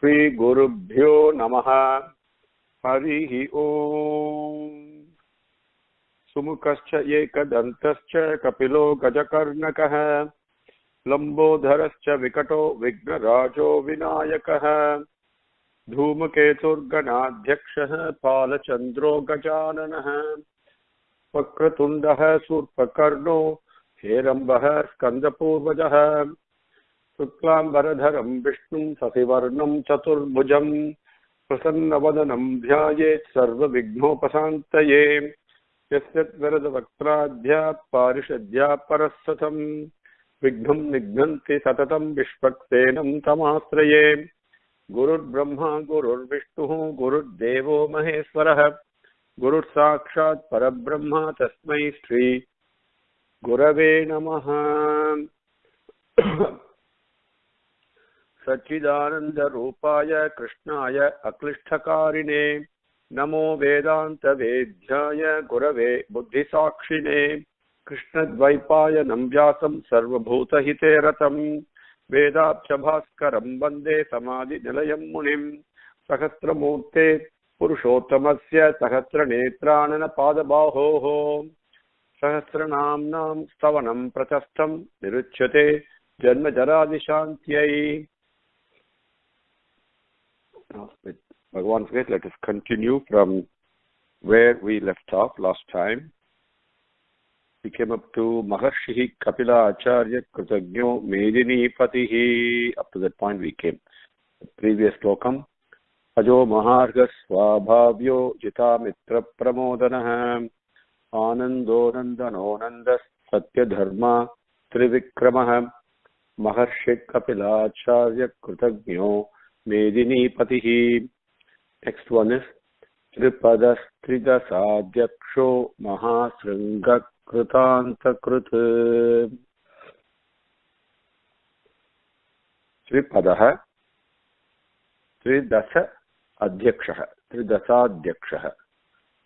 Shri Gurubhyo Namaha Harihi Om Sumukascha Ekadantascha Kapilo Gajakarnakaha Lambodharascha Vikato Vignarajo Vinayakaha Dhumaketurganadhyakshaha Palachandro Gajananaha Vakratundaha Surpakarno Herambaha Skandapurvajaha Suklambaradharam Vishnum Sasivarnam Chaturbhujam Prasannavadanam Dhyayet Sarva Vignopasantaye Yasyat Varadavaktradhya Parishadhya Parasatam Vignam Nignanti Satatam Vishvaksenam Tamasraye Gurur Brahma Gurur Vishnu Gurur Devo Maheswaraha Gurur Sakshat Parabrahma Tasmai Shri Gurave Namaha Sachidananda Rupaya Krishnaya Aklishtakarine Namo Vedanta Vedhyaya Gurave Buddhisakshine Krishna Dvaipaya Namvyasam Sarvabhuta Hiteratam Vedabcha Bhaskaram Vande Samadhi Nilayam Munim Sahasramurte Purushottamasya Sahasra Netranana Padabahoho Sahasranamnam Stavanam Prachastam Niruchyate Janma Jaradi Shantyai. Now, with Bhagavan's grace, let us continue from where we left off last time. We came up to Maharshihi Kapila Acharya Kritagno Medini Patihi. Up to that point we came. The previous Slokam. Ajo Maharga Swabhavyo Jita Mitra Pramodanaha Anando Nandano Nandas Sathya Dharma Trivikramaha Maharshi Kapila Acharya Kritagno Medini Patihi. Next one is Tripadas Tridasadyaksho Mahasringa Krutanta Krut. Tripadaha Tridasa Adyakshaha Tridasadyakshaha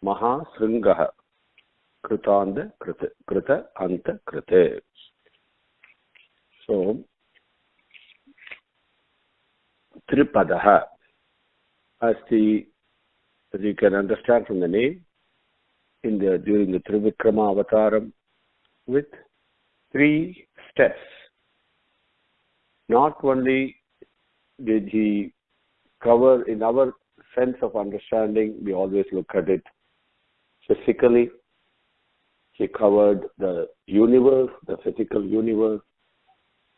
Mahasringaha Krutanda Krut Kruta Anta Krute. So Tripadaha, as you can understand from the name, during the Trivikrama Avataram, with 3 steps. Not only did he cover, in our sense of understanding, we always look at it physically. He covered the universe, the physical universe,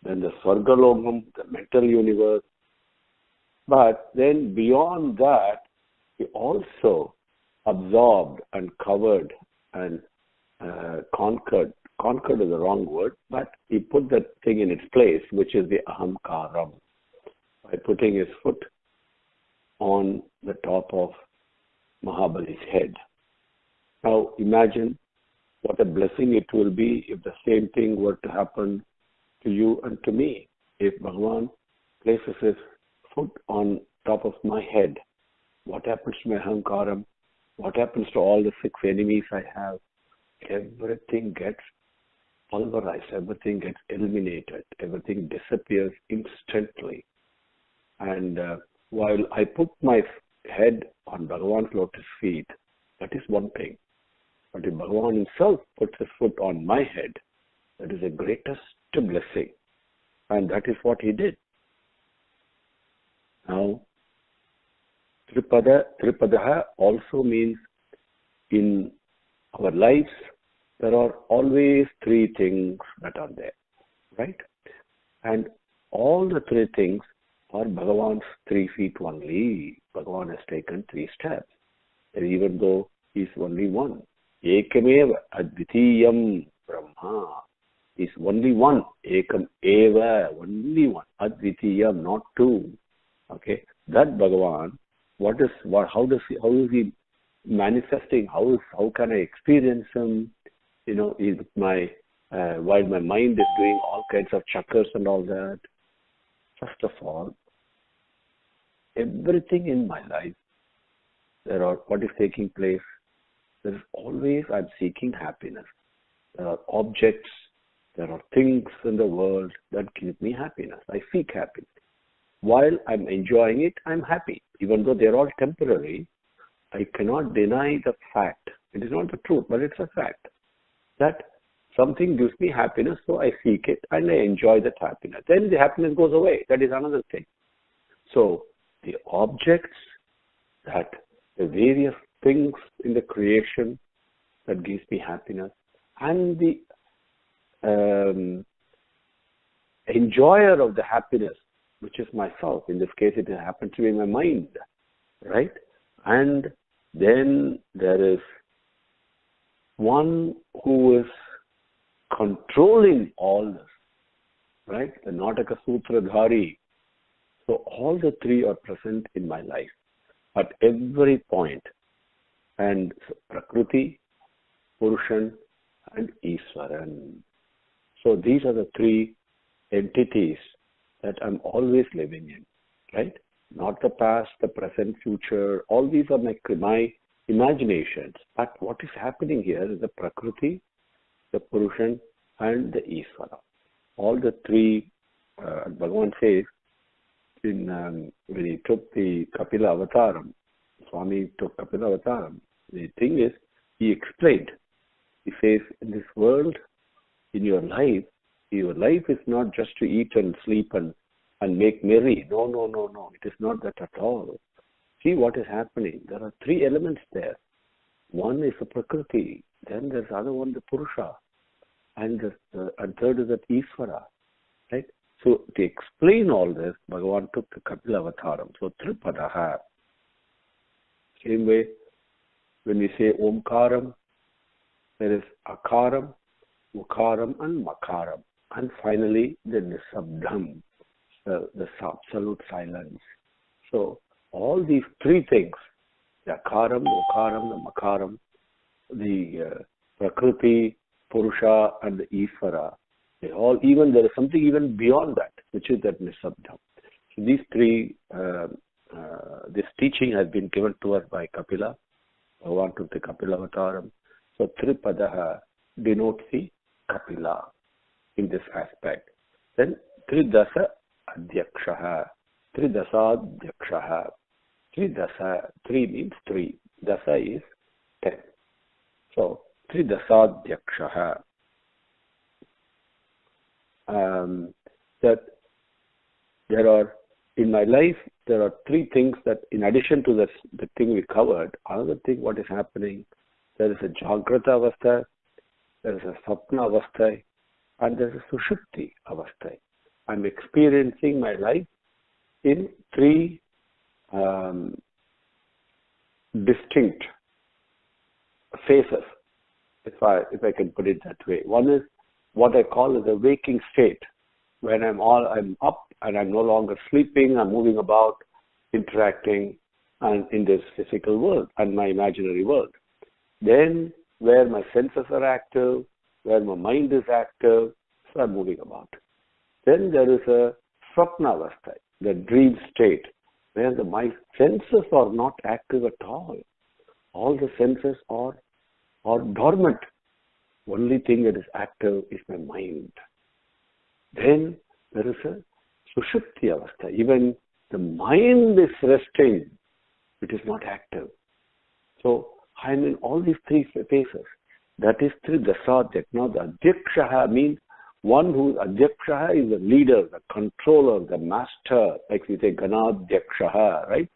then the Swargalokam, the mental universe. But then beyond that, he also absorbed and covered and conquered. Conquered is the wrong word, but he put that thing in its place, which is the ahamkaram, by putting his foot on the top of Mahabali's head. Now imagine what a blessing it will be if the same thing were to happen to you and to me. If Bhagavan places his foot on top of my head, what happens to my ahamkaram? What happens to all the 6 enemies I have? Everything gets pulverized, everything gets eliminated, everything disappears instantly. And while I put my head on Bhagavan's lotus feet, that is one thing. But if Bhagavan himself puts his foot on my head, that is the greatest blessing. And that is what he did. Now, Tripadaha also means in our lives, there are always 3 things that are there, right? And all the 3 things are Bhagavan's 3 feet only. Bhagavan has taken 3 steps, even though he is only one. Ekameva Advitiyam Brahma. He is only one. Ekam Eva, only one. Advitiyam, not 2. Okay, that Bhagavan, how is he manifesting? How can I experience him? Is while my mind is doing all kinds of chakras and all that. First of all, everything in my life, what is taking place? There is always, I'm seeking happiness. There are objects, there are things in the world that give me happiness. I seek happiness. while I'm enjoying it, I'm happy. Even though they're all temporary, I cannot deny the fact. It is not the truth, but it's a fact that something gives me happiness, so I seek it and I enjoy that happiness. Then the happiness goes away. That is another thing. So the objects, that the various things in the creation that gives me happiness, and the enjoyer of the happiness, which is myself. In this case, it happens to be my mind, right? And then there is one who is controlling all this, right? The Nataka Sutradhari. So all the three are present in my life at every point. And Prakriti, Purushan, and Iswaran. So these are the three entities that I'm always living in, right? Not the past, the present, future. All these are my imaginations. But what is happening here is the Prakriti, the Purushan, and the Iswara. All the three, Bhagavan says, when he took the Kapila Avataram, Swami took Kapila Avataram, the thing is, he explained. He says, in this world, in your life is not just to eat and sleep and make merry. No. It is not that at all. See what is happening. There are three elements there. One is the Prakriti. Then there's the other one, the Purusha. And third is the Iswara. Right? So to explain all this, Bhagavan took the Kapila Avataram. So Tripadaha. Same way, when we say Omkaram, there is Akaram, Ukaram, and Makaram. And finally, the Nisabdham, the absolute silence. So all these three things, the Akaram, the Ukaram, the Makaram, the Prakriti, Purusha, and the Isvara, they all, even there is something even beyond that, which is that Nisabdham. So these three, this teaching has been given to us by Kapila. Bhagavan took the Kapila Avataram. So Tripadaha denotes the Kapila in this aspect. Then Tridasa Adhyakshaha. Tridasa Adhyakshaha. Tridasa, 3 means 3. Dasa is 10. So Tridasa Adhyakshaha. That there are, in my life, there are three things that, in addition to the thing we covered, another thing what is happening, there is a Jagrata Avastha, there is a Sapna Avastha, and there is a Sushupti Avastha. I'm experiencing my life in three distinct phases, if I can put it that way. One is what I call as a waking state, when I'm up and I'm no longer sleeping, I'm moving about, interacting, and in this physical world and my imaginary world. Then where my senses are active, where my mind is active, so I'm moving about. Then there is a Swapna Avastha, the dream state, where my senses are not active at all. All the senses are dormant. Only thing that is active is my mind. Then there is a Sushupti Avastha. Even the mind is resting. It is not active. So I'm in all these three phases. That is Tridasa. Now the Adhyakshaha means one who, Adhyakshaha is the leader, the controller, the master, like we say Ganadhyakshaha, right?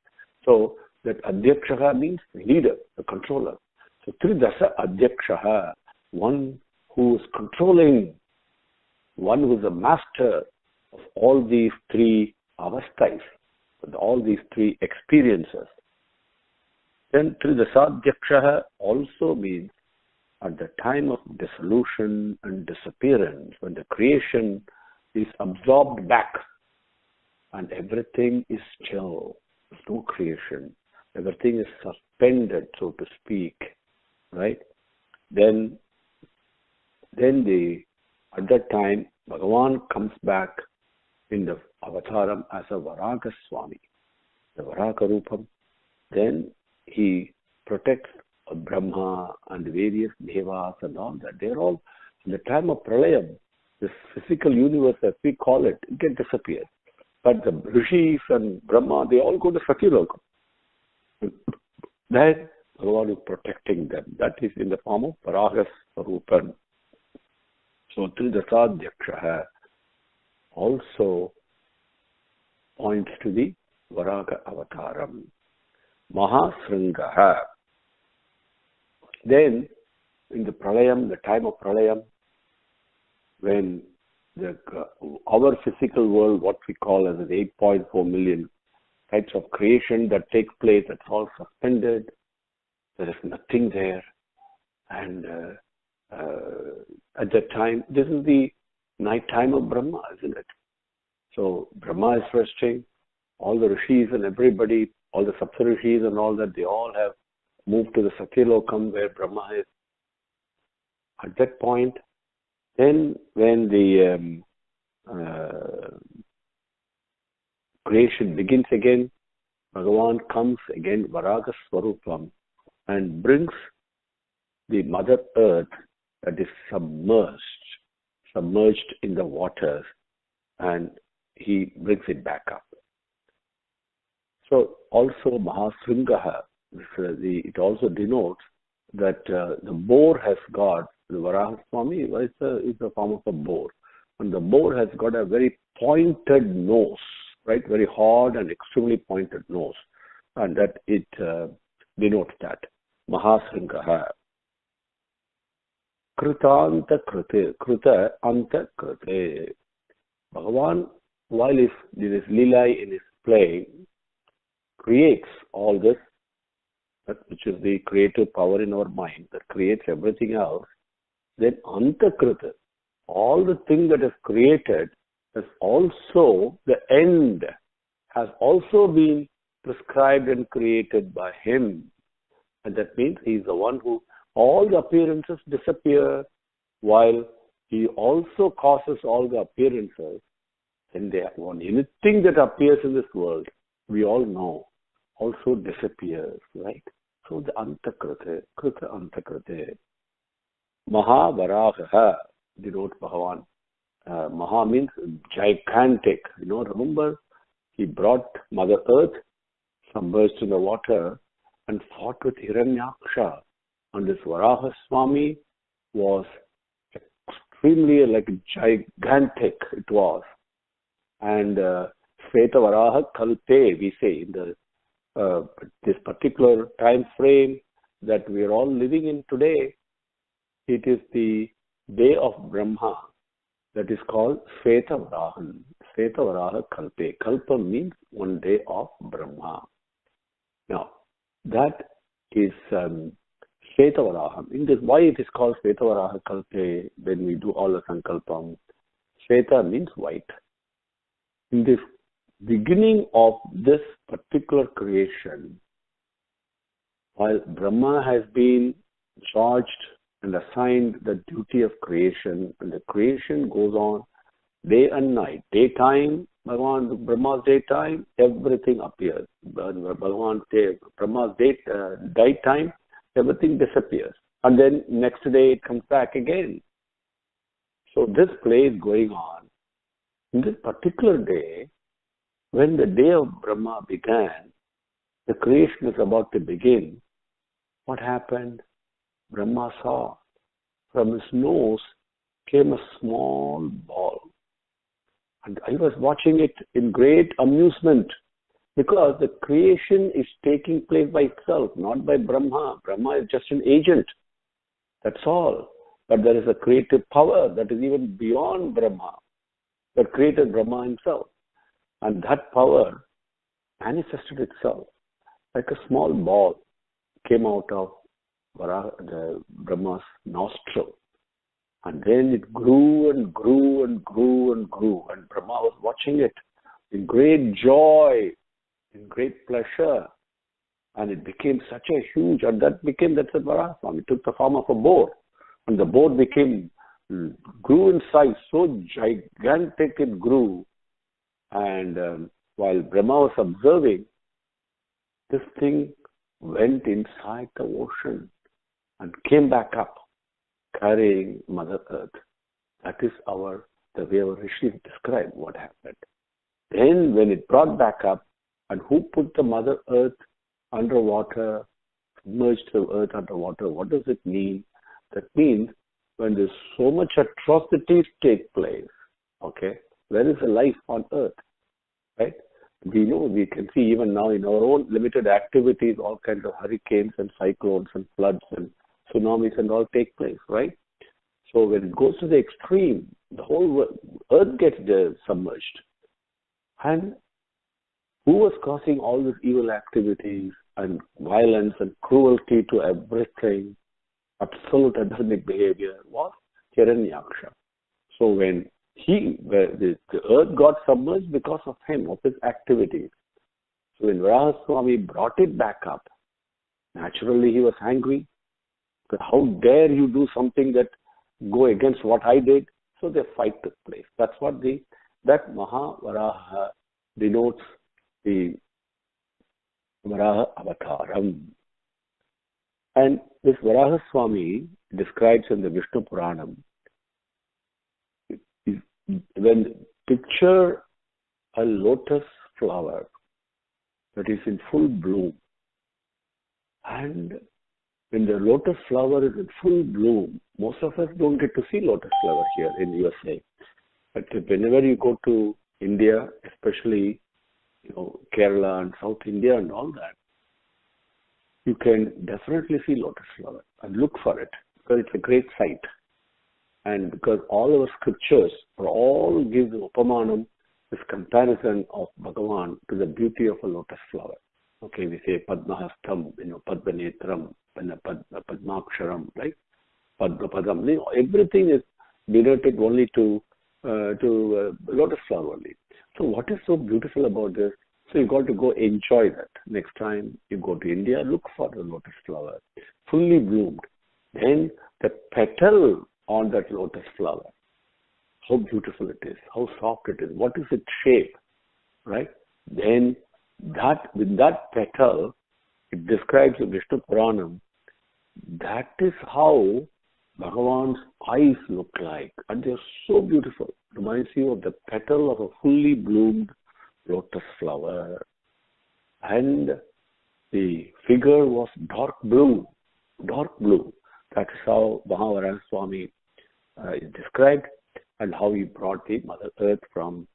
So that Adhyakshaha means leader, the controller. So Tridasa Adhyakshaha, one who is controlling, one who is the master of all these three avasthas, all these three experiences. Then Tridasadhyakshaha also means at the time of dissolution and disappearance, when the creation is absorbed back and everything is still, there's no creation, everything is suspended, so to speak, right? Then at that time, Bhagavan comes back in the avataram as a Varaga Swami, the Varaga Rupam. Then he protects Brahma and various devas and all that. They're all, in the time of Pralayam, this physical universe as we call it, it can disappear. But the Rishis and Brahma, they all go to Satyalokam. Then Bhagavan is protecting them. That is in the form of Varaha Swarupan. So Tridasadhyaksha also points to the Varaha Avataram. Mahasringaha. Then in the Pralayam, the time of Pralayam, when our physical world, what we call as 8.4 million types of creation that take place, that's all suspended. There is nothing there. And at that time, this is the night time of Brahma, isn't it? So Brahma is resting. All the rishis and everybody, all the Saptarishis and all that, they all have moved to the Satyalokam where Brahma is. At that point, then when the creation begins again, Bhagavan comes again, Varaha Swarupam, and brings the Mother Earth that is submerged in the waters, and he brings it back up. So also Mahasringaha, it also denotes that the boar has got, the Varaha Swami is the form of a boar. And the boar has got a very pointed nose, right? Very hard and extremely pointed nose. And that it denotes that. Mahasringaha. Krita Anta Krite. Bhagavan, while in his lila, in his play, creates all this, which is the creative power in our mind that creates everything else. Then Antakrita, all the thing that is created is also, the end has also been prescribed and created by him. And that means he is the one who, all the appearances disappear while he also causes all the appearances. And anything that appears in this world, we all know, also disappears, right? So the Antakrita, Krita Antakrita. Mahavaraha denotes Bhagavan. Maha means gigantic. Remember, he brought Mother Earth, submerged in the water, and fought with Hiranyaksha. And this Varaha Swami was extremely gigantic, it was. And Sveta Varaha Kalpe, we say, in the this particular time frame that we are all living in today, it is the day of Brahma that is called Sveta Varahan. Sveta Varaha Kalpe. Kalpa means one day of Brahma. Now, that is Sveta Varaham. In this, why it is called Sveta Varaha Kalpe when we do all the Sankalpam? Sveta means white. In this beginning of this particular creation, while Brahma has been charged and assigned the duty of creation, and the creation goes on day and night. Daytime, Brahma's daytime, everything appears. Brahma's daytime, everything disappears. And then next day it comes back again. So this play is going on. In this particular day, when the day of Brahma began, the creation is about to begin. What happened? Brahma saw from his nose came a small ball. And I was watching it in great amusement because the creation is taking place by itself, not by Brahma. Brahma is just an agent. That's all. But there is a creative power that is even beyond Brahma, that created Brahma himself. And that power manifested itself like a small ball came out of the Brahma's nostril. And then it grew and grew and grew and grew. And Brahma was watching it in great joy, in great pleasure. And it became such a huge, and that's the Varaha Swami. It took the form of a boar. And the boar grew in size, so gigantic it grew. And while Brahma was observing, this thing went inside the ocean and came back up, carrying Mother Earth. That is the way our Rishis describe what happened. Then when it brought back up, and who put the Mother Earth underwater, submerged the earth underwater, what does it mean? That means when there's so much atrocities take place, okay, where is the life on earth, right? We know, we can see even now in our own limited activities, all kinds of hurricanes and cyclones and floods and tsunamis and all take place, right? So when it goes to the extreme, the whole earth gets submerged. And who was causing all these evil activities and violence and cruelty to everything, absolute adamic behavior, was Hiranyaksha. So when the earth got submerged because of him, of his activities. So when Varahaswami brought it back up, naturally he was angry. How dare you do something that go against what I did? So the fight took place. That's what that Mahavaraha denotes the Varaha Avataram. And this Varahaswami describes in the Vishnu Puranam, when picture a lotus flower that is in full bloom, and when the lotus flower is in full bloom, most of us don't get to see lotus flower here in USA. But whenever you go to India, especially Kerala and South India and all that, you can definitely see lotus flower and look for it because it's a great sight. And because all our scriptures all give the upamanam, this comparison of Bhagavan to the beauty of a lotus flower. Okay, we say Padmahastam, Padmanetram, Padmaksharam, right? Padmapadam. Everything is related only to lotus flower only. So what is so beautiful about this? So you got to go enjoy that. Next time you go to India, look for the lotus flower, fully bloomed. Then the petal on that lotus flower, how beautiful it is, how soft it is, what is its shape, right? Then with that petal, it describes in Vishnu Puranam, that is how Bhagavan's eyes look like, and they're so beautiful. It reminds you of the petal of a fully bloomed lotus flower. And the figure was dark blue. That is how Mahavaraha Swami is described, and how he brought the Mother Earth from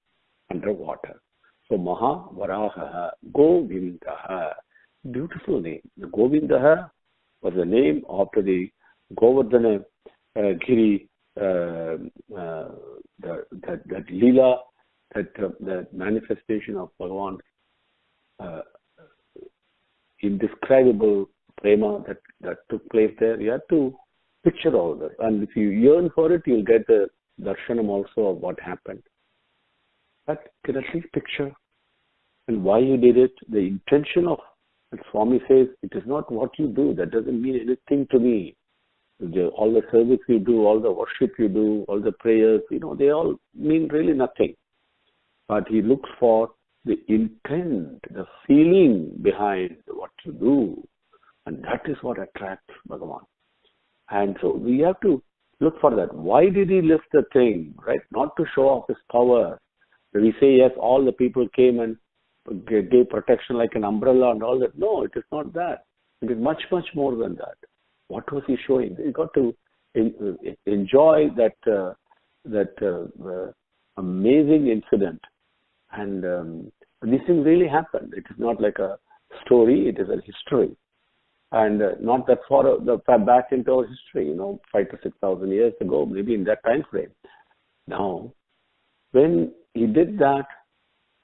underwater. So Mahavaraha Govindaha, beautiful name. The Govindaha was the name after the Govardhana Giri, that Leela, that manifestation of Bhagavan, indescribable prema that took place there. You have to picture all this. And if you yearn for it, you'll get the darshanam also of what happened. But you can at least picture and why you did it, the intention of, and Swami says, it is not what you do. That doesn't mean anything to me. All the service you do, all the worship you do, all the prayers, they all mean really nothing. But he looks for the intent, the feeling behind what you do. And that is what attracts Bhagavan. And so we have to look for that. Why did he lift the thing, right? Not to show off his power. We say, yes, all the people came and gave protection like an umbrella and all that. No, it is not that. It is much, much more than that. What was he showing? He got to enjoy that amazing incident. And this thing really happened. It is not like a story. It is a history. And not that far back into our history, 5,000 to 6,000 years ago, maybe in that time frame. Now, when he did that,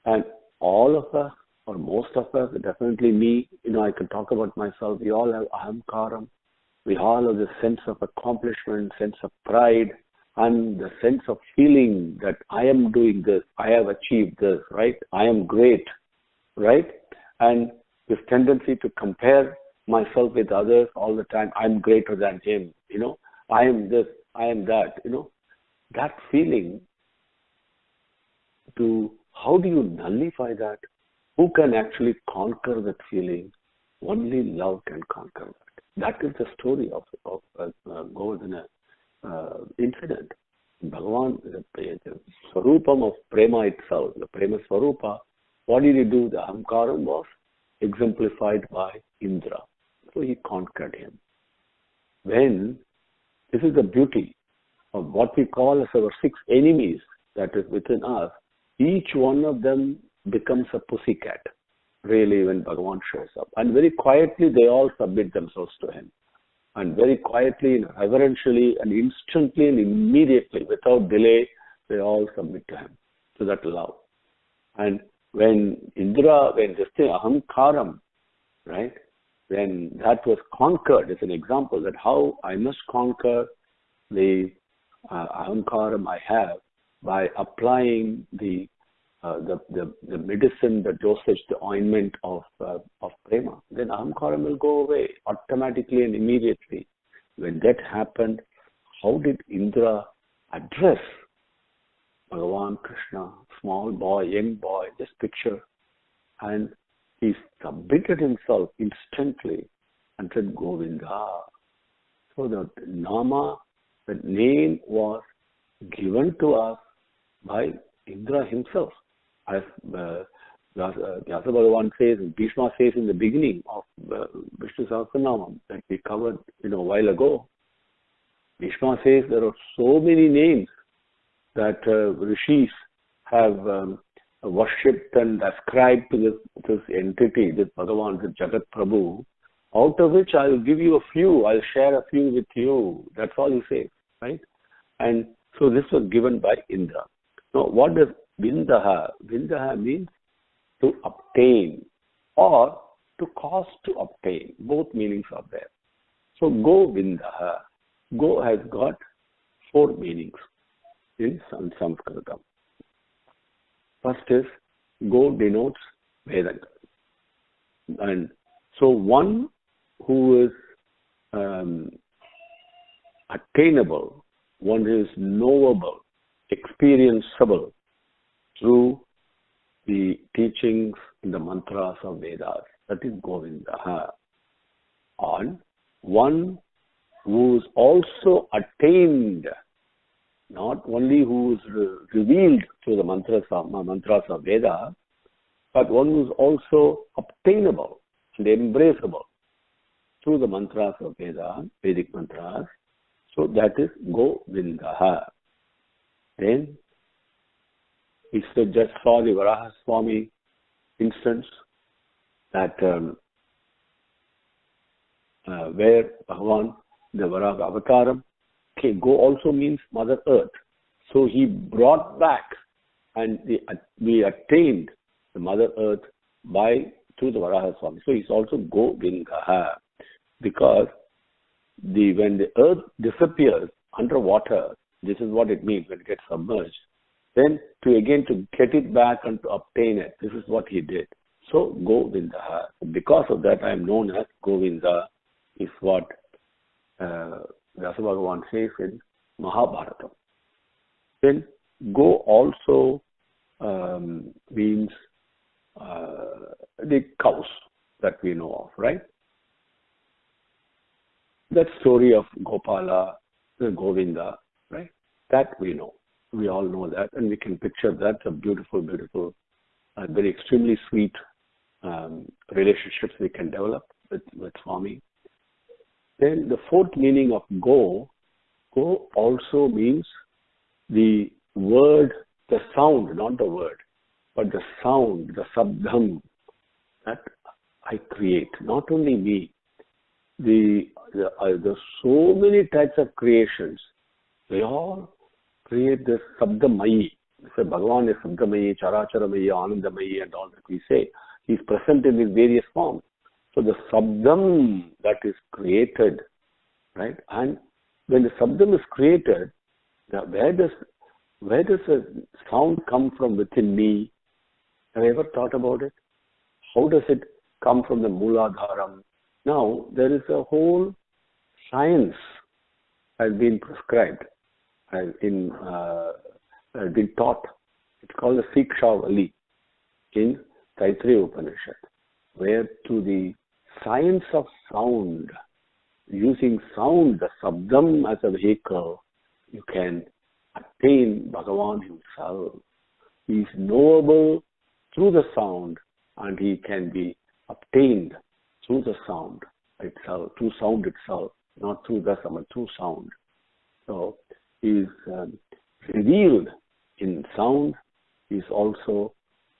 and all of us, or most of us, definitely me, I can talk about myself, we all have ahamkaram. We all have the sense of accomplishment, sense of pride, and the sense of feeling that I am doing this, I have achieved this, right? I am great, right? And this tendency to compare myself with others all the time. I'm greater than him, I am this, I am that, that feeling. How do you nullify that? Who can actually conquer that feeling? Only love can conquer that. That is the story of Govardhana incident. Bhagavan, the Swarupam of Prema itself, the Prema Swarupa, what did he do? The Ahamkaram was exemplified by Indra. So he conquered him. When, this is the beauty of what we call as our 6 enemies that is within us, each one of them becomes a pussycat, really, when Bhagavan shows up. And very quietly, they all submit themselves to him. And very quietly, and reverentially, and instantly, and immediately, without delay, they all submit to him, to that love. And when Indra, when this thing, Ahamkaram, right, when that was conquered, as an example, that how I must conquer the Ahamkaram I have by applying the medicine, the dosage, the ointment of prema, then Ahamkaram will go away automatically and immediately. When that happened, how did Indra address Bhagavan Krishna, small boy, young boy, just picture, and he submitted himself instantly and said Govinda. So the Nama, the name was given to us by Indra himself. As Vyasa Bhagavan says, Bhishma says in the beginning of Vishnu Sahasranamam that we covered a while ago. Bhishma says there are so many names that rishis have worshipped and ascribed to this entity, this Bhagavan, this Jagat Prabhu, out of which I will give you a few, I'll share a few with you. That's all he says, right? And so this was given by Indra. Now, what does Vindaha? Vindaha means to obtain or to cause to obtain. Both meanings are there. So, Go Vindaha. Go has got 4 meanings in Sanskritam. First is, Go denotes Vedanta. And so one who is attainable, one who is knowable, experienceable through the teachings in the mantras of Vedas. That is Govinda. And one who is also attained, not only who is revealed through the mantras of Veda, but one who is also obtainable and embraceable through the mantras of Veda, Vedic mantras. So that is Govinda. Then he said, just saw the Varaha Swami instance that where Bhagavan, the Varaha Avataram, Go also means Mother Earth. So he brought back and we attained the Mother Earth through the Varaha Swami. So he's also Govinda, because when the earth disappears underwater, this is what it means when it gets submerged. Then to get it back and to obtain it, this is what he did. So Govinda. Because of that, I am known as Govinda, is what Vyasa Bhagavan says in Mahabharata. Then Go also means the cows that we know of, right? That story of Gopala, the Govinda, right? That we know. We all know that, and we can picture that, a beautiful, beautiful, very extremely sweet relationships we can develop with Swami. Then the 4th meaning of Go also means the word, the sound, not the word, but the sound, the sabdham that I create. Not only me. There's so many types of creations. They all create this sabdamayi. So Bhagavan is sabdamayi, characharamayi, anandamayi, and all that we say. He's present in his various forms. So the sabdam that is created, right? And when the sabdam is created, where does a sound come from within me? Have you ever thought about it? How does it come from the Mooladharam? Now, there is a whole science has been prescribed, has been taught. It's called the Sikshavali in Taittiriya Upanishad, where through the science of sound, using sound, the sabdam as a vehicle, you can attain Bhagavan himself. He is knowable through the sound, and he can be obtained through the sound itself, through sound itself, not through the sound, through sound. So he is revealed in sound. He is also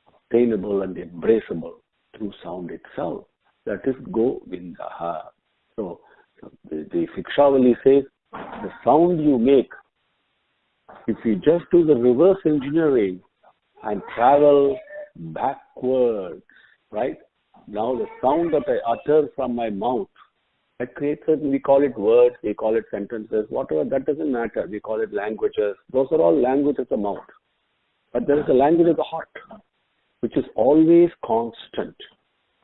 obtainable and embraceable through sound itself. That is Govindaha. So the Shikshavali says, the sound you make, if you just do the reverse engineering and travel backwards, right? Now the sound that I utter from my mouth, that creates it, we call it words, we call it sentences, whatever, that doesn't matter. We call it languages. Those are all language of the mouth. But there is a language of the heart, which is always constant.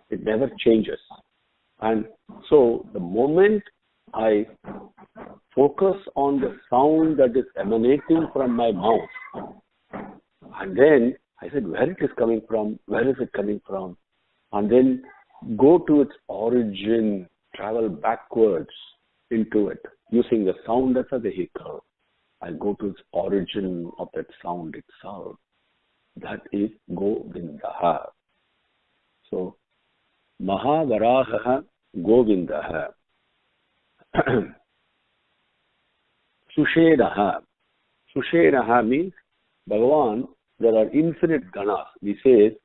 It never changes. And so the moment I focus on the sound that is emanating from my mouth, and then I said, where it is coming from, where is it coming from? And then go to its origin, travel backwards into it, using the sound as a vehicle. I go to its origin of that sound itself. That is Govindaha. So, Mahavaraha Govindaha. Sushenaha. Sushenaha means Bhagavan, there are infinite ganas. We say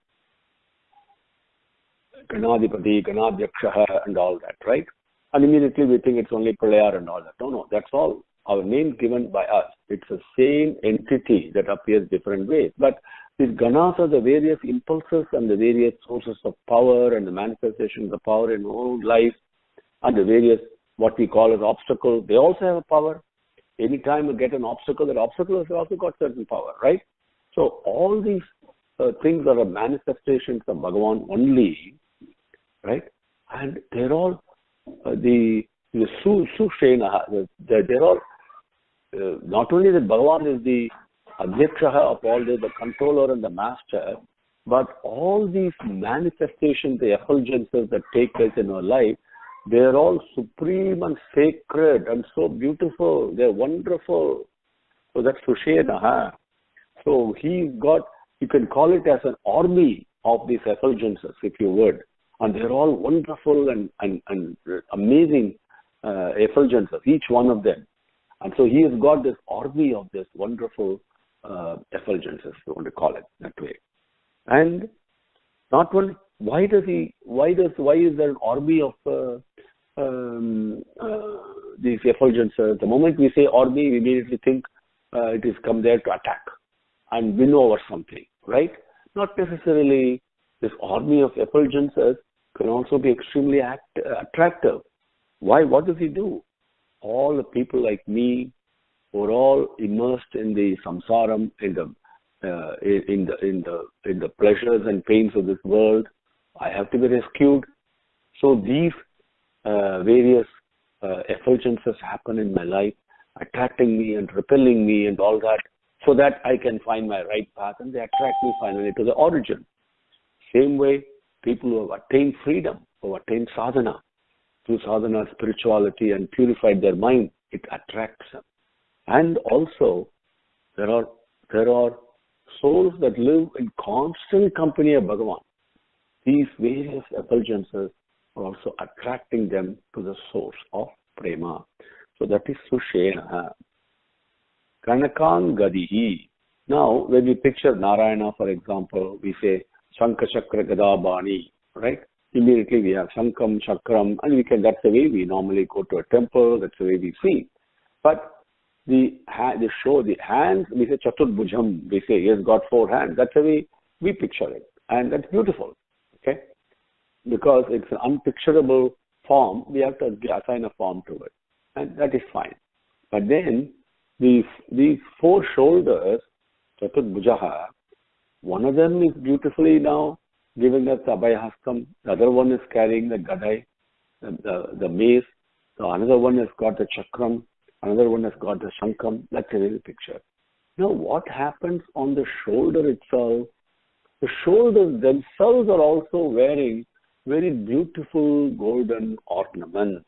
Ganadipati, Ganadyakshaha and all that, right? And immediately we think it's only Pralayar and all that. No, that's all. Our name given by us. It's the same entity that appears different ways. But these ganas are the various impulses and the various sources of power and the manifestations of power in our own life and the various, what we call as obstacles. They also have a power. Anytime you get an obstacle, that obstacle has also got certain power, right? So all these things are manifestations of Bhagavan only, right? And they're all the Sushenaha. They're all not only that Bhagavan is the Adhyakshaha of all this, the controller and the master, but all these manifestations, the effulgences that take place in our life, they're all supreme and sacred and so beautiful. They're wonderful. So that's Sushenaha. So he's got, you can call it as an army of these effulgences, if you would. And they're all wonderful and amazing effulgences, each one of them. And so he has got this army of this wonderful effulgences, if you want to call it that way. And not only, why is there an army of these effulgences? The moment we say army, we immediately think it is come there to attack and win over something, right? Not necessarily. This army of effulgences can also be extremely attractive. Why? What does he do? All the people like me who are all immersed in the samsaram, in the pleasures and pains of this world, I have to be rescued. So these various effulgences happen in my life, attracting me and repelling me and all that, so that I can find my right path, and they attract me finally to the origin. Same way, people who have attained freedom, who have attained sadhana, through sadhana, spirituality, and purified their mind, it attracts them. And also, there are souls that live in constant company of Bhagavan. These various effulgences are also attracting them to the source of prema. So that is Sushena. Kanakang Gadihi. Now, when we picture Narayana, for example, we say Shankha Chakra Gada Bani, right? Immediately we have Shankam, Chakram, and that's the way we normally go to a temple, that's the way we see. But the hands, we say Chaturbhujam, we say he has got 4 hands. That's the way we picture it. And that's beautiful, okay? Because it's an unpicturable form, we have to assign a form to it. And that is fine. But then, these 4 shoulders, Chaturbhujaha, one of them is beautifully now giving us Abhayahastam, the other one is carrying the Gadai, the mace, another one has got the Chakram, another one has got the Shankam. That's a real picture. Now, what happens on the shoulder itself? The shoulders themselves are also wearing very beautiful golden ornaments.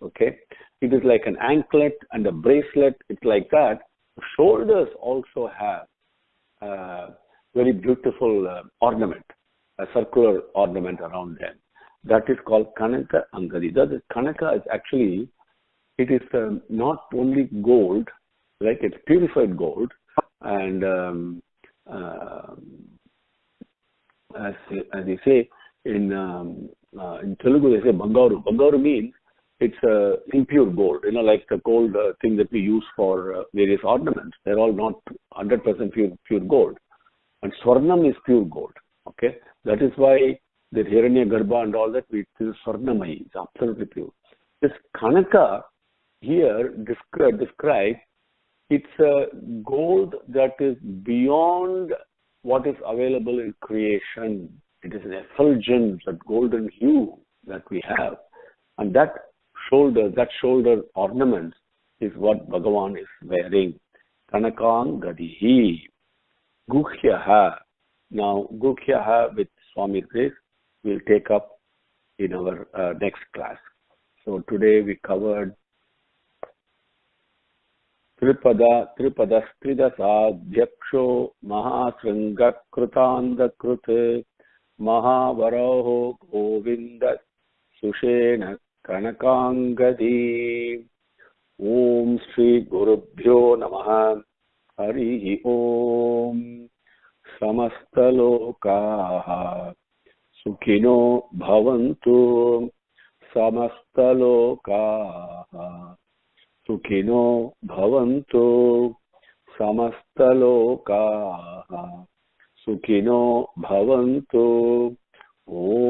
Okay? It is like an anklet and a bracelet. It's like that. shoulders also have very beautiful ornament, a circular ornament around them. That is called Kanaka Angadi. That is, Kanaka is actually, it is not only gold, like it's purified gold, and as they say in Telugu, they say Bangaru. Bangaru means it's impure gold, like the gold thing that we use for various ornaments. They're all not 100% pure gold. And Swarnam is pure gold. Okay, that is why the Hiranya Garbha and all that, it is Swarnamai, it's absolutely pure. This Kanaka here describes, it's a gold that is beyond what is available in creation. It is an effulgence, that golden hue that we have. And that shoulder ornament is what Bhagavan is wearing. Kanakang Gadihi. Guhyaha. Now, Guhyaha with Swami Grace we'll take up in our next class. So today we covered Tripadastridasādhyaksho Mahasringakrutandakruta Mahavaraho Govinda Sushena Kanakangadi. Om Shri Gurubhyo Namaha. Hari Om. Samastalokaha Sukhino Bhavantu. Samastalokaha Sukhino Bhavantu. Samastalokaha Sukhino Bhavantu. Om